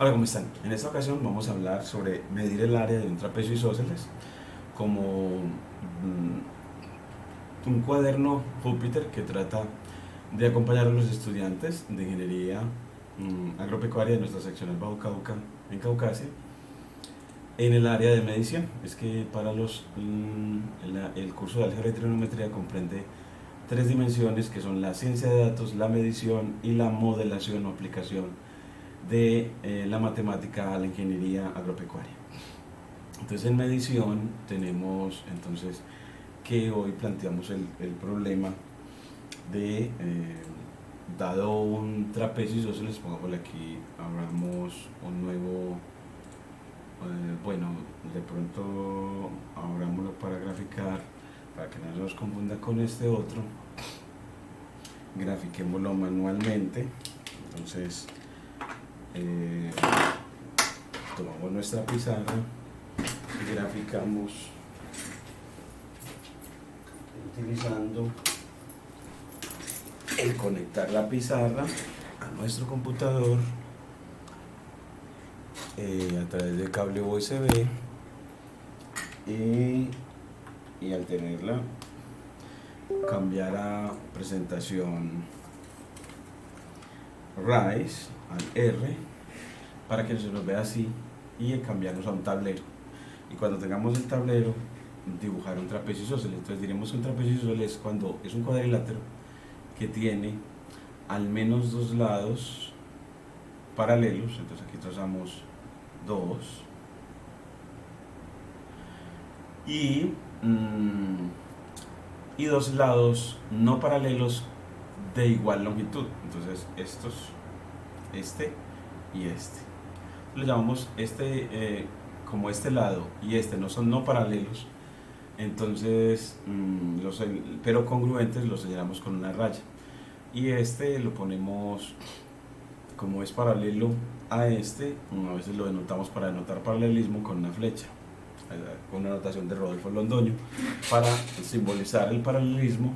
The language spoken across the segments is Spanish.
Hola, ¿cómo están? En esta ocasión vamos a hablar sobre medir el área de un trapecio isósceles como un cuaderno Júpiter que trata de acompañar a los estudiantes de ingeniería agropecuaria de nuestra seccional Bajo Cauca en Caucasia en el área de medición. Es que para el curso de álgebra y trigonometría comprende tres dimensiones que son la ciencia de datos, la medición y la modelación o aplicación de la matemática a la ingeniería agropecuaria. Entonces en medición tenemos entonces que hoy planteamos el problema de dado un trapecio isósceles, pongámosle aquí, abramos un nuevo, bueno, de pronto abrámoslo para graficar, para que no nos confunda con este otro, grafiquémoslo manualmente. Entonces tomamos nuestra pizarra y graficamos utilizando el conectar la pizarra a nuestro computador a través del cable USB y al tenerla cambiar a presentación Rise al R para que se nos vea así y cambiarnos a un tablero. Y cuando tengamos el tablero, dibujar un trapecio isósceles. Entonces diremos que un trapecio isósceles es cuando es un cuadrilátero que tiene al menos dos lados paralelos. Entonces aquí trazamos dos y dos lados no paralelos de igual longitud. Entonces estos, este y este. Le llamamos como este lado y este no son no paralelos, entonces pero congruentes los señalamos con una raya, y este lo ponemos como es paralelo a este, a veces lo denotamos para denotar paralelismo con una flecha, con una notación de Rodolfo Londoño, para simbolizar el paralelismo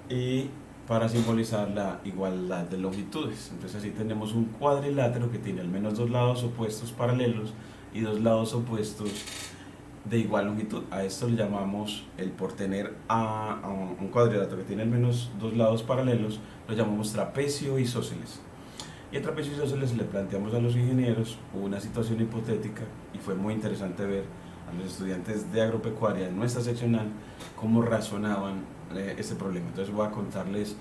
y para simbolizar la igualdad de longitudes. Entonces así tenemos un cuadrilátero que tiene al menos dos lados opuestos paralelos y dos lados opuestos de igual longitud. A esto le llamamos, el por tener a un cuadrilátero que tiene al menos dos lados paralelos, lo llamamos trapecio isósceles. Y el trapecio isósceles le planteamos a los ingenieros una situación hipotética y fue muy interesante ver a los estudiantes de agropecuaria en nuestra seccional cómo razonaban este problema. Entonces voy a contarles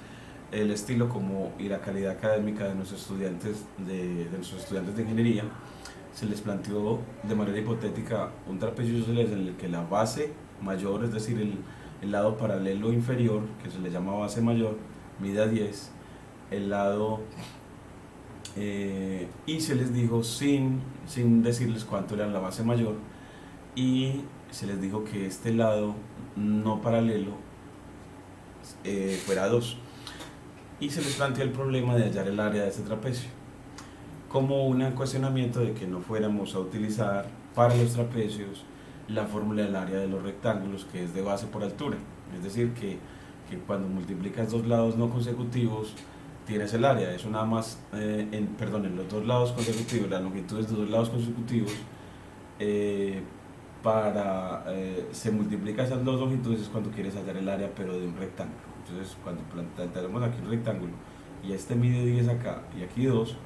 el estilo como y la calidad académica de nuestros estudiantes de ingeniería. Se les planteó de manera hipotética un trapecio isósceles en el que la base mayor, es decir, el lado paralelo inferior, que se le llama base mayor, mide 10, el lado y se les dijo sin decirles cuánto era la base mayor, y se les dijo que este lado no paralelo fuera 2, y se les planteó el problema de hallar el área de este trapecio como un cuestionamiento de que no fuéramos a utilizar para los trapecios la fórmula del área de los rectángulos, que es de base por altura, es decir que cuando multiplicas dos lados no consecutivos tienes el área. Eso nada más en los dos lados consecutivos, las longitudes de dos lados consecutivos, se multiplica esas dos longitudes es cuando quieres hallar el área, pero de un rectángulo. Entonces cuando planteamos aquí un rectángulo y este mide 10 acá y aquí 2,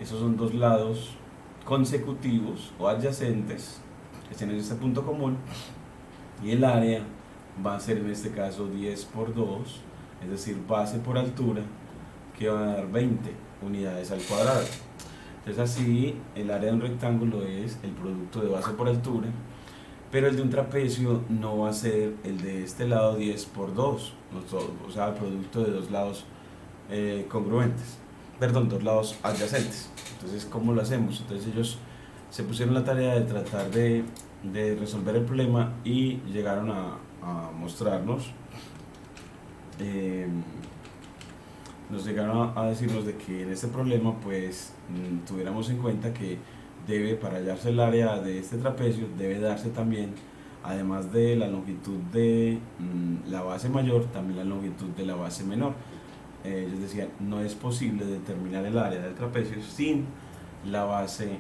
esos son dos lados consecutivos o adyacentes que tienen este punto común, y el área va a ser en este caso 10 por 2, es decir, base por altura, que va a dar 20 unidades al cuadrado. Entonces así el área de un rectángulo es el producto de base por altura, pero el de un trapecio no va a ser el de este lado 10 por 2, o sea, el producto de dos lados congruentes, perdón, dos lados adyacentes. Entonces, ¿cómo lo hacemos? Entonces ellos se pusieron la tarea de tratar de resolver el problema y llegaron a mostrarnos, nos llegaron a decirnos de que en este problema pues tuviéramos en cuenta que para hallarse el área de este trapecio debe darse también, además de la longitud de la base mayor, también la longitud de la base menor. Ellos decían, no es posible determinar el área del trapecio sin la base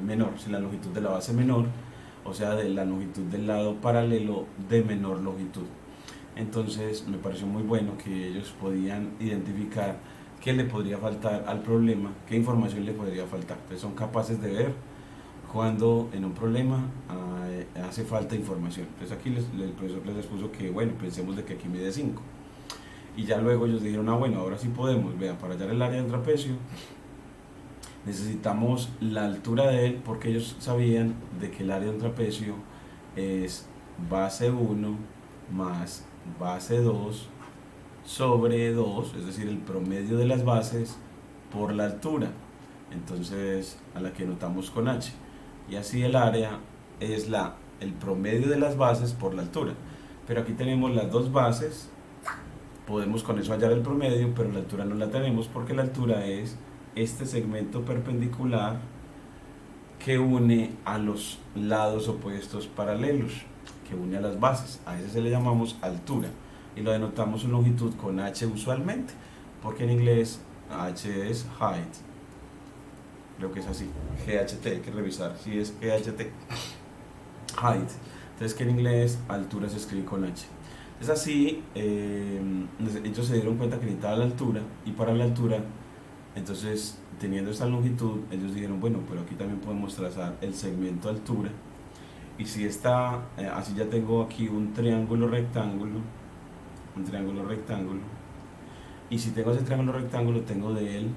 menor, si la longitud de la base menor, o sea, de la longitud del lado paralelo de menor longitud. Entonces me pareció muy bueno que ellos podían identificar qué le podría faltar al problema, qué información le podría faltar. Entonces son capaces de ver cuando en un problema hace falta información. Entonces aquí el profesor les expuso que, bueno, pensemos de que aquí mide 5. Y ya luego ellos dijeron, bueno, ahora sí podemos, vean, para hallar el área del trapecio necesitamos la altura de él, porque ellos sabían de que el área de un trapecio es base 1 más base 2 sobre 2, es decir, el promedio de las bases por la altura, entonces a la que notamos con H. Y así el área es el promedio de las bases por la altura. Pero aquí tenemos las dos bases, podemos con eso hallar el promedio, pero la altura no la tenemos porque la altura es este segmento perpendicular que une a los lados opuestos paralelos, que une a las bases. A ese se le llamamos altura y lo denotamos en longitud con H usualmente, porque en inglés H es height, creo que es así, GHT, hay que revisar si es GHT, height. Entonces que en inglés altura se escribe con H. Es así, ellos se dieron cuenta que necesitaba la altura, y para la altura, entonces teniendo esta longitud, ellos dijeron, bueno, pero aquí también podemos trazar el segmento altura, y si está, así ya tengo aquí un triángulo rectángulo, y si tengo ese triángulo rectángulo, tengo de él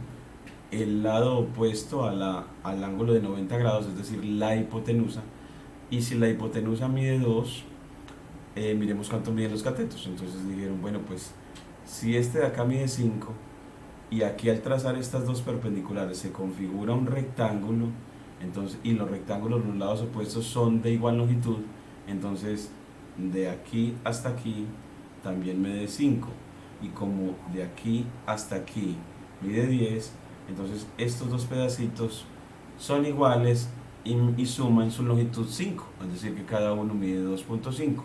el lado opuesto al ángulo de 90 grados, es decir, la hipotenusa, y si la hipotenusa mide 2, miremos cuánto miden los catetos. Entonces dijeron, bueno, pues si este de acá mide 5, y aquí al trazar estas dos perpendiculares se configura un rectángulo, entonces, y los rectángulos, los lados opuestos son de igual longitud, entonces de aquí hasta aquí también mide 5, y como de aquí hasta aquí mide 10, entonces estos dos pedacitos son iguales y suman su longitud 5, es decir que cada uno mide 2.5.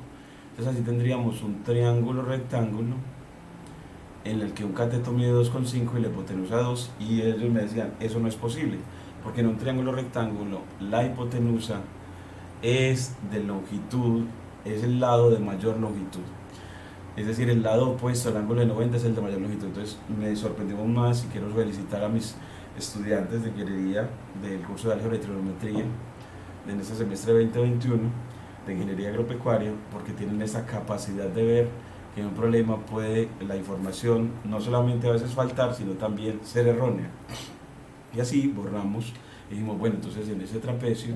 Entonces así tendríamos un triángulo rectángulo en el que un cateto mide 2.5 y la hipotenusa 2, y ellos me decían, eso no es posible, porque en un triángulo rectángulo la hipotenusa es de longitud, es el lado de mayor longitud, es decir, el lado opuesto al ángulo de 90 es el de mayor longitud. Entonces me sorprendió aún más, y quiero felicitar a mis estudiantes de ingeniería del curso de álgebra y trigonometría en este semestre 2021 de ingeniería agropecuaria, porque tienen esa capacidad de ver que en un problema puede la información no solamente a veces faltar, sino también ser errónea. Y así borramos y dijimos, bueno, entonces en ese trapecio,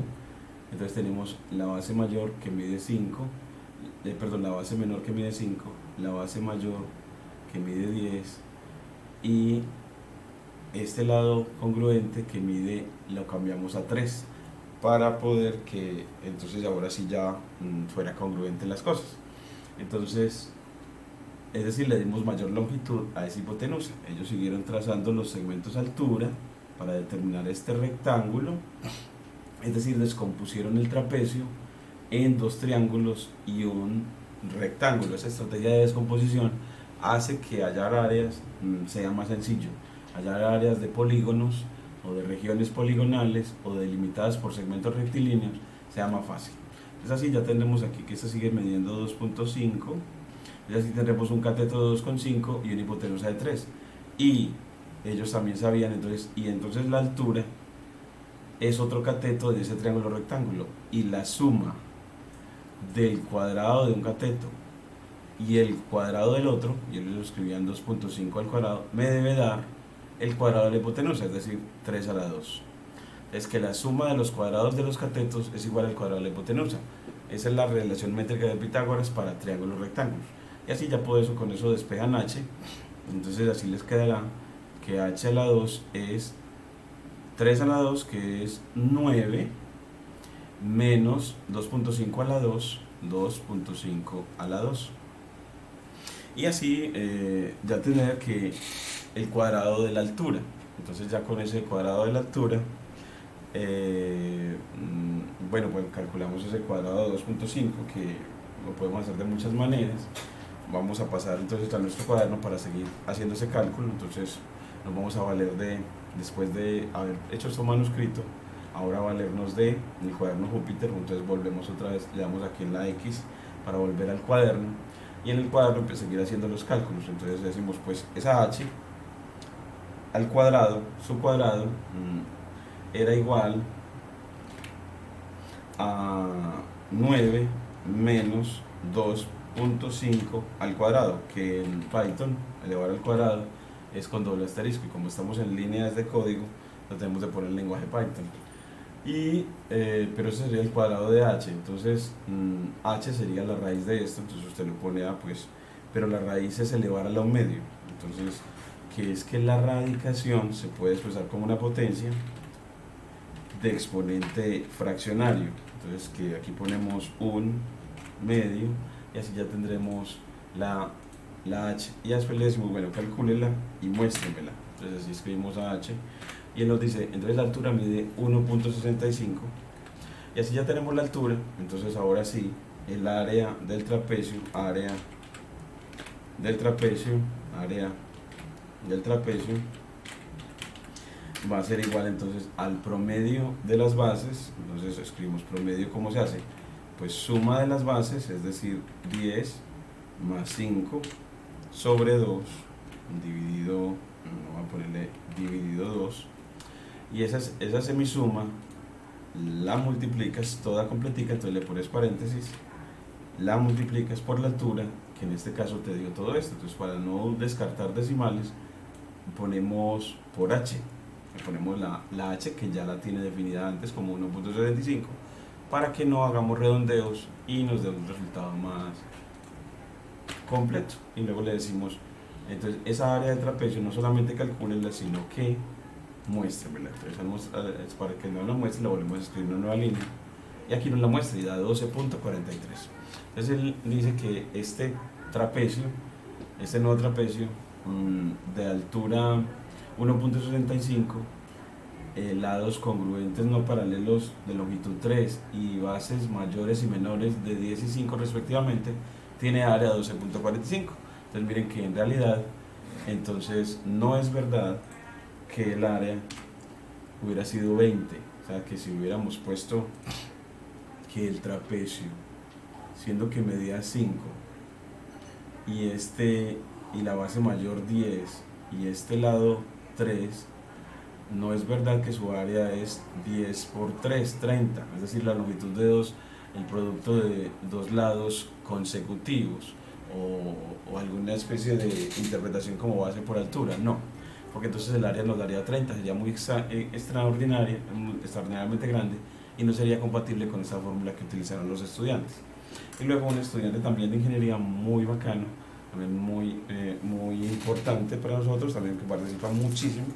entonces tenemos la base mayor que mide 5, la base menor que mide 5, la base mayor que mide 10, y este lado congruente que mide, lo cambiamos a 3, para poder que entonces ahora sí ya fuera congruente las cosas. Entonces, es decir, le dimos mayor longitud a esa hipotenusa. Ellos siguieron trazando los segmentos altura para determinar este rectángulo, es decir, descompusieron el trapecio en dos triángulos y un rectángulo. Esa estrategia de descomposición hace que hallar áreas sea más sencillo, hallar áreas de polígonos o de regiones poligonales o delimitadas por segmentos rectilíneos sea más fácil. Es así, ya tendremos aquí que esta sigue midiendo 2.5, y así tendremos un cateto de 2.5 y una hipotenusa de 3, y ellos también sabían, entonces la altura es otro cateto de ese triángulo rectángulo, y la suma del cuadrado de un cateto y el cuadrado del otro, y ellos lo escribían 2.5 al cuadrado, me debe dar el cuadrado de la hipotenusa, es decir, 3 a la 2. Es que la suma de los cuadrados de los catetos es igual al cuadrado de la hipotenusa. Esa es la relación métrica de Pitágoras para triángulos rectángulos. Y así ya con eso despejan H. Entonces así les quedará que H a la 2 es 3 a la 2, que es 9, menos 2.5 a la 2, 2.5 a la 2. Y así ya tener que el cuadrado de la altura. Entonces ya con ese cuadrado de la altura, bueno, pues calculamos ese cuadrado de 2.5, que lo podemos hacer de muchas maneras. Vamos a pasar entonces a nuestro cuaderno para seguir haciendo ese cálculo. Entonces nos vamos a valer de después de haber hecho este manuscrito, ahora valernos de el cuaderno Júpiter. Entonces volvemos otra vez, le damos aquí en la X para volver al cuaderno, y en el cuaderno pues seguir haciendo los cálculos. Entonces decimos pues esa h al cuadrado, su cuadrado, era igual a 9 menos 2.5 al cuadrado, que en Python elevar al cuadrado es con doble asterisco, y como estamos en líneas de código lo tenemos de poner en lenguaje Python. Pero ese sería el cuadrado de h. Entonces h sería la raíz de esto, entonces usted lo pone a pues, pero la raíz es elevar a la un medio. Entonces, que es que la radicación se puede expresar como una potencia de exponente fraccionario. Entonces, que aquí ponemos un medio, y así ya tendremos la h, y después le decimos, bueno, calcúlela y muéstremela. Entonces así escribimos a h, y él nos dice, entonces la altura mide 1.65, y así ya tenemos la altura. Entonces ahora sí, el área del trapecio, área del trapecio va a ser igual entonces al promedio de las bases. Entonces escribimos promedio. ¿Cómo se hace? Pues suma de las bases, es decir, 10 más 5 sobre 2 dividido, no voy a ponerle dividido 2, y esa semisuma la multiplicas toda completica, entonces le pones paréntesis, la multiplicas por la altura, que en este caso te dio todo esto. Entonces, para no descartar decimales, ponemos por h, le ponemos la h que ya la tiene definida antes como 1.75, para que no hagamos redondeos y nos dé un resultado más completo. Y luego le decimos, entonces esa área de trapecio no solamente calcúlenla, sino que muéstremela. Entonces para que no la muestre, la volvemos a escribir una nueva línea, y aquí nos la muestra y da 12.43. Entonces él dice que este nuevo trapecio de altura 1.65, lados congruentes no paralelos de longitud 3 y bases mayores y menores de 10 y 5 respectivamente, tiene área 12.45. Entonces miren que en realidad entonces no es verdad que el área hubiera sido 20. O sea, que si hubiéramos puesto que el trapecio, siendo que medía 5 y la base mayor 10 y este lado 3, no es verdad que su área es 10 por 3, 30, es decir, la longitud de el producto de dos lados consecutivos, o alguna especie de interpretación como base por altura. No, porque entonces el área nos daría 30, sería muy extraordinariamente grande, y no sería compatible con esa fórmula que utilizaron los estudiantes. Y luego un estudiante también de ingeniería muy bacano, también muy importante para nosotros, también que participa muchísimo.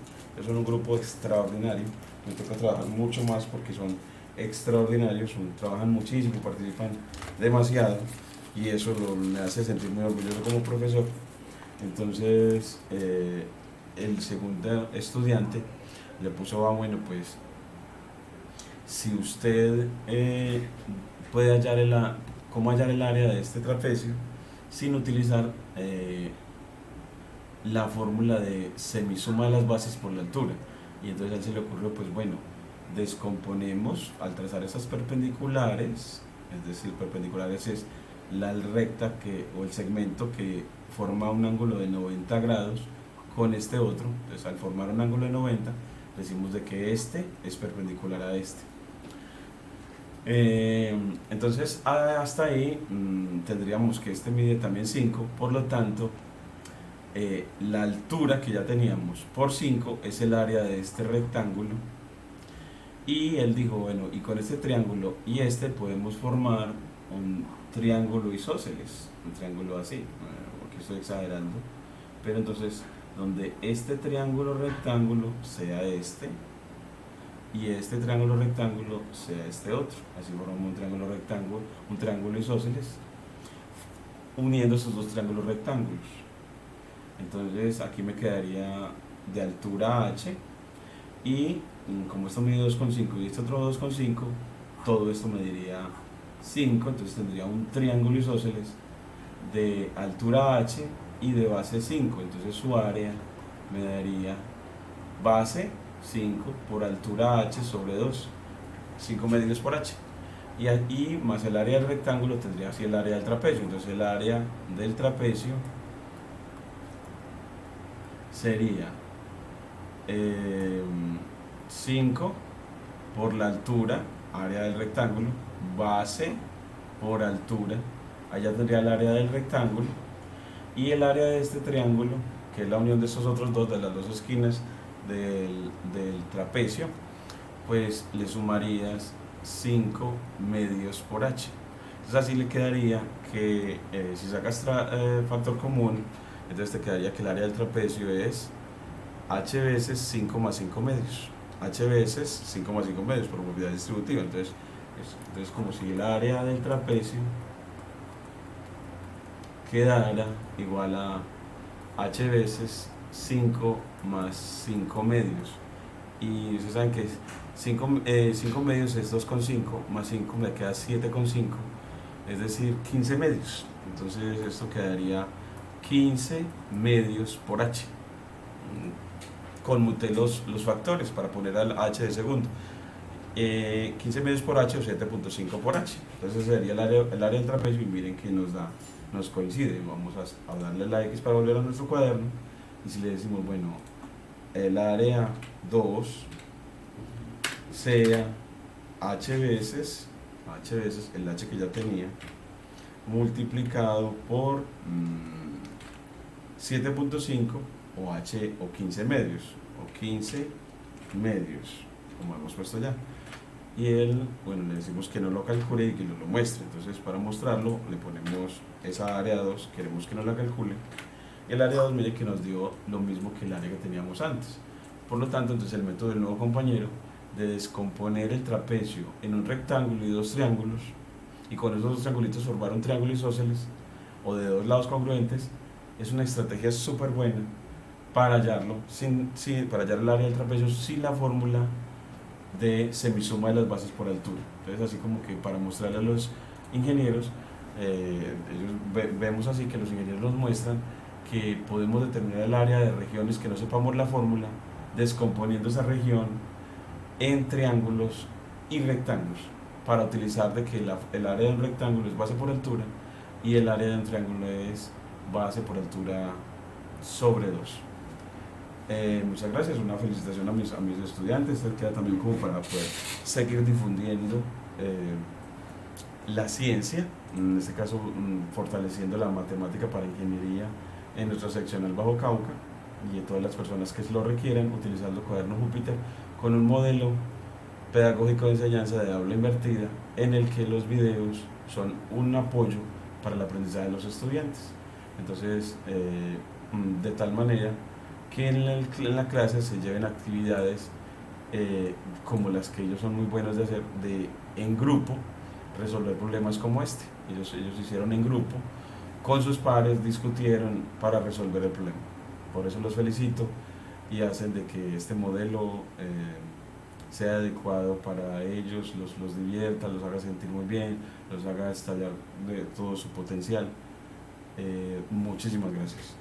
Son un grupo extraordinario, me toca trabajar mucho más porque son extraordinarios, trabajan muchísimo, participan demasiado, y eso me hace sentir muy orgulloso como profesor. Entonces el segundo estudiante le puso, bueno, pues si usted puede hallar cómo hallar el área de este trapecio sin utilizar la fórmula de semisuma de las bases por la altura. Y entonces a él se le ocurrió, pues bueno, descomponemos al trazar esas perpendiculares, es decir, perpendiculares es la recta o el segmento que forma un ángulo de 90 grados con este otro. Entonces al formar un ángulo de 90, decimos de que este es perpendicular a este. Entonces hasta ahí tendríamos que este mide también 5, por lo tanto la altura que ya teníamos por 5 es el área de este rectángulo. Y él dijo, bueno, y con este triángulo y podemos formar un triángulo isósceles, un triángulo así, porque estoy exagerando, pero entonces donde este triángulo rectángulo sea este y este triángulo rectángulo sea este otro, así formamos un triángulo isósceles uniendo estos dos triángulos rectángulos. Entonces aquí me quedaría de altura h, y como esto mide 2,5 y este otro 2,5, todo esto mediría 5, entonces tendría un triángulo isósceles de altura h y de base 5. Entonces su área me daría base 5 por altura h sobre 2, 5 medios por h. Y más el área del rectángulo tendría así el área del trapecio. Entonces el área del trapecio sería 5 por la altura, área del rectángulo, base por altura, allá tendría el área del rectángulo, y el área de este triángulo, que es la unión de estos otros dos, de las dos esquinas del trapecio, pues le sumarías 5 medios por h. Entonces así le quedaría que si sacas factor común, entonces te quedaría que el área del trapecio es h veces 5 más 5 medios. H veces 5 más 5 medios por propiedad distributiva. Entonces como si el área del trapecio quedara igual a h veces 5 más 5 medios. Y ustedes saben que 5 medios es 2,5 más 5 me queda 7,5, es decir, 15 medios. Entonces esto quedaría 15 medios por h. Conmuté los factores para poner al h de segundo. 15 medios por h o 7,5 por h. Entonces sería el área del trapecio, y miren que nos coincide. Vamos a darle la x para volver a nuestro cuaderno, y si le decimos, bueno, el área 2 sea h veces el h que ya tenía multiplicado por 7,5 o h o 15 medios como hemos puesto ya, y él, bueno, le decimos que no lo calcule y que lo muestre. Entonces para mostrarlo le ponemos esa área 2, queremos que no la calcule. El área 2, mire que nos dio lo mismo que el área que teníamos antes. Por lo tanto, entonces el método del nuevo compañero de descomponer el trapecio en un rectángulo y dos triángulos, y con esos dos triangulitos formar un triángulo isósceles o de dos lados congruentes, es una estrategia súper buena para hallarlo, para hallar el área del trapecio sin la fórmula de semisuma de las bases por altura. Entonces, así como que para mostrarle a los ingenieros, vemos así que los ingenieros nos muestran que podemos determinar el área de regiones que no sepamos la fórmula, descomponiendo esa región en triángulos y rectángulos, para utilizar de que el área de un rectángulo es base por altura y el área de un triángulo es base por altura sobre 2. Muchas gracias, una felicitación a mis estudiantes. Esto queda también como para poder seguir difundiendo la ciencia, en este caso fortaleciendo la matemática para ingeniería en nuestra seccional Bajo Cauca, y a todas las personas que lo requieran, utilizando Cuaderno Júpiter con un modelo pedagógico de enseñanza de aula invertida, en el que los videos son un apoyo para el aprendizaje de los estudiantes. Entonces, de tal manera que en la clase se lleven actividades como las que ellos son muy buenos de hacer, en grupo, resolver problemas como este. Ellos hicieron en grupo, con sus pares, discutieron para resolver el problema. Por eso los felicito, y hacen de que este modelo sea adecuado para ellos, los divierta, los haga sentir muy bien, los haga estallar de todo su potencial. Muchísimas gracias.